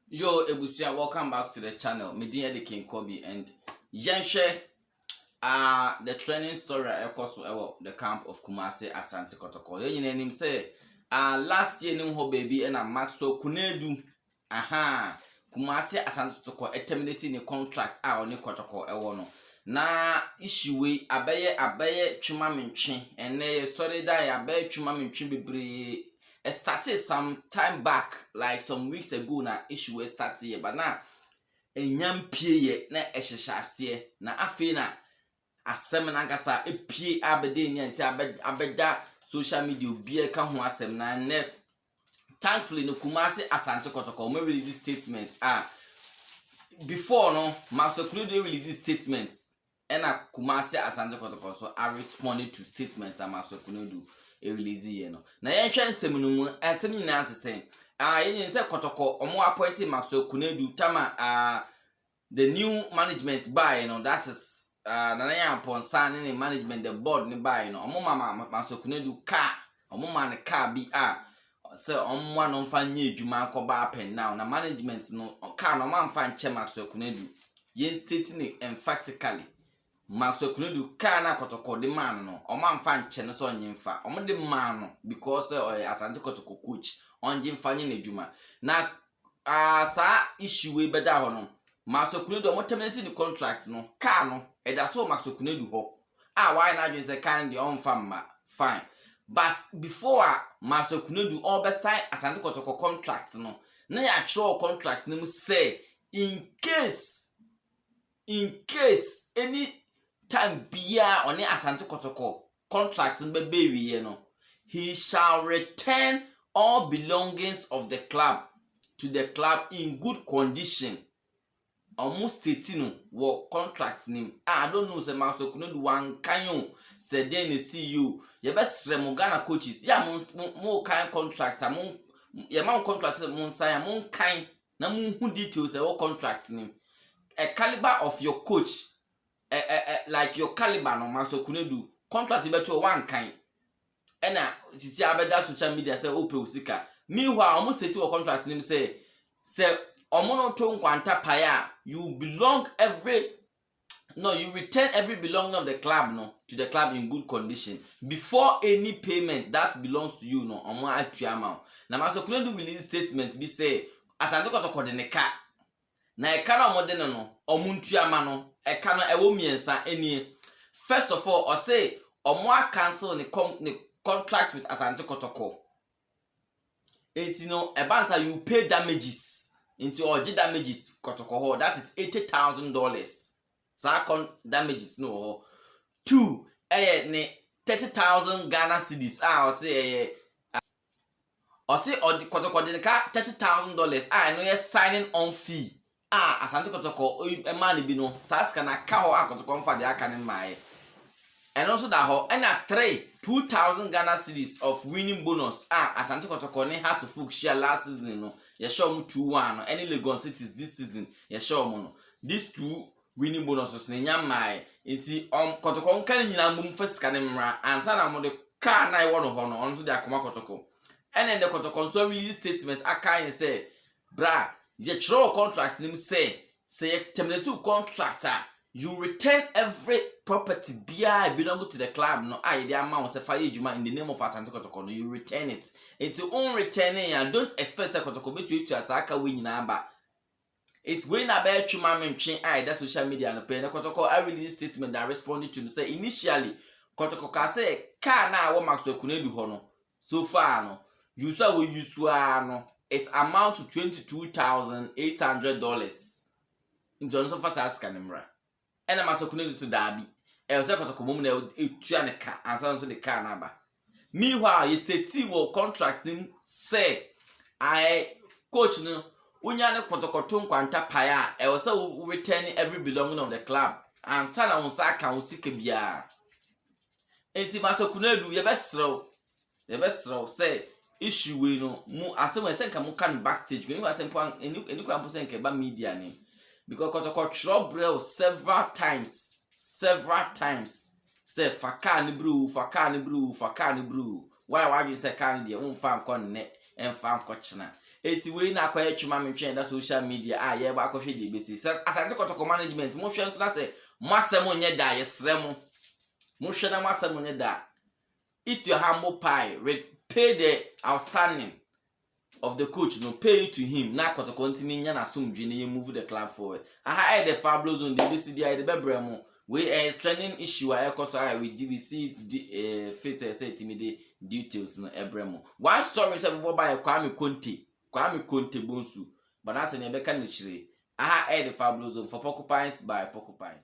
Yo, Ebusia, welcome back to the channel. Medina the King Kobe and Yenshe the training story the camp of Kumasi Asante Kotoko. Your name say last year no baby and a Maxwell Konadu. Aha Kumasi Asante Kotoko terminating the contract on the Kotoko ewono. Na issue we abeye twuma mentwe ene sorry die abeye twuma mentwe bebre. It started some time back, like some weeks ago. Na issue we started here, but now enyam pie na ehyehyase na afi na asem na ngasa epie abede nya nti abeda social media obi ka ho asem na ne thankfully no Kumasi Asante Kotoko me release statement before no Maxwell Konadu release this statement and Kumasi Asante Kotoko so I responded to statements Maxwell Konadu release here no na yen hwe nsem no mu ensem nyina atese yen nse Kotoko omo appoint Maxwell Konadu tama the new management buy that is nanaya upon signing management the board ni buy omo mama Maxwell Konadu car omo man car bi say omo no mfa nya edwuma akoba apen now na management no car no man fa nche Maxwell Konadu yen stating emphatically Maxwell Konadu car na Kotoko de man no omo mfa nche no so nyimfa omo de man no because Asante Kotoko coach onje mfa nya edwuma na sa issue we beda ho no Maxwell Konadu omo terminate the contract no car no da so Maxwell Konadu ho why na dwen say kan de on famma fine but before Maxwell Konadu all be sign Asante Kotoko contract no na ya chro contract no say in case any time bia on Asante Kotoko contract no be wi no he shall return all belongings of the club to the club in good condition. Almost 18 wo contract nim I don't know say Maxwell Konadu wan kan say den see you ye be sre mo Ghana coaches ya mo kan contract mo ye ma contract mo sign mo kan na mo hu details e wo contract nim a caliber of your coach like your caliber no Maxwell Konadu contract be to wan kan ena titi abeda social media say ope usika meanwhile almost 18 wo contract nim say omono to nkwanta paya you return every belonging of the club to the club in good condition before any payment that belongs to you omo atuama na Maxwell Konadu release statement be say Asante Kotoko de ne ka na e ka na omo de no omo ntuama no e ka no ewo miensa eni first of all or say omo cancel the contract with Asante Kotoko no ebansa you pay damages into all the damages Kotoko that is $80,000 sa damages no 2 ne 30,000 Ghana cedis or say or the Kotoko de ka $30,000 no ye signing on fee Asante Kotoko e man bi no sa ska na ka ho Kotoko mfa de aka ne mai and also that ho and 2,000 Ghana cedis of winning bonus Asante Kotoko ne had to fuck share last season no ye show mu 2-1 any Legon cities this season ye show mu no these 2 winning bonuses na nya mai nti Kotoko nkan nyina mbum fasika ne mra ansa na mo de car na e wo no ho no onso de akoma Kotoko and then the Kotoko so release statement akai say bra ye throw contract nim say terminate contractor you return every property belong to the club no the amount say fire juma in the name of Asante Kotoko no you return it into on returning and don't expect say Kotoko be to asaka we nyina ba it when about chuma mentwe that social media no pay na Kotoko I release statement that responded to say initially Kotoko ka say car na wo Maxwell Konadu ho no so far no you say we use no it amount to $22,800 in terms of fast camera and Maxwell Konadu so dabi e say Kotoko mum na etua ne ka ansa so the car na ba meanwhile you state will contract him say I coach no unya ne Kotoko to nkwanta paya e say we return every belonging of the club ansa na unsa aka usika bia enti Maxwell Konadu ye besrew say issue we no mu asem we say nka mu kan backstage go asem po eni kwa mpo say nka ba media ni because Kotoko trouble several times say faka ni bru why you say can dey unfa nkon ne and fan kochna. Eti we na kwa etwuma me twen da social media ye ba akɔhwe de besi. So Asante Kotoko management mo hwe nso na se masɛm onye da yesrɛ mo hwe na masɛm onye da. Eat your humble pie, pay the outstanding of the coach, no pay it to him. Na Kotoko continue nya na somdwe na move the club forward. Aha the Fabulous on the BCD the bebremo. We a training issue we see fit say timide details no ebremo. One story say we buy Kwame Conte bonsu. But that's an ebeka no chire. Aha the Fabulous on for porcupines by porcupines.